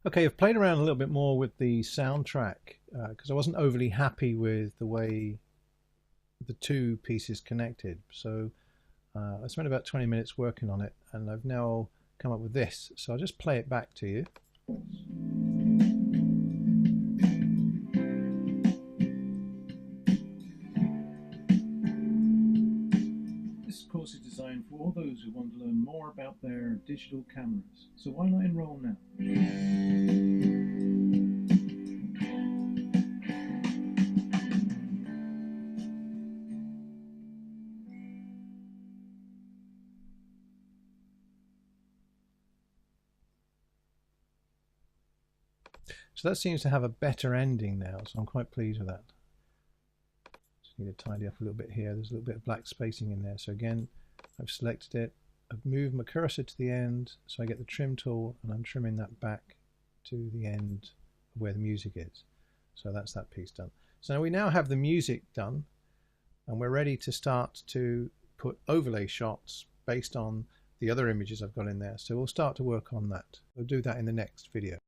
Okay, I've played around a little bit more with the soundtrack because I wasn't overly happy with the way the two pieces connected. So I spent about 20 minutes working on it, and I've now come up with this. So I'll just play it back to you. This course is designed for all those who want to learn more about their digital cameras. So why not enroll now? So that seems to have a better ending now, so I'm quite pleased with that. Just need to tidy up a little bit here. There's a little bit of black spacing in there. So again, I've selected it. I've moved my cursor to the end, so I get the trim tool, and I'm trimming that back to the end of where the music is. So that's that piece done. So we now have the music done, and we're ready to start to put overlay shots based on the other images I've got in there. So we'll start to work on that. We'll do that in the next video.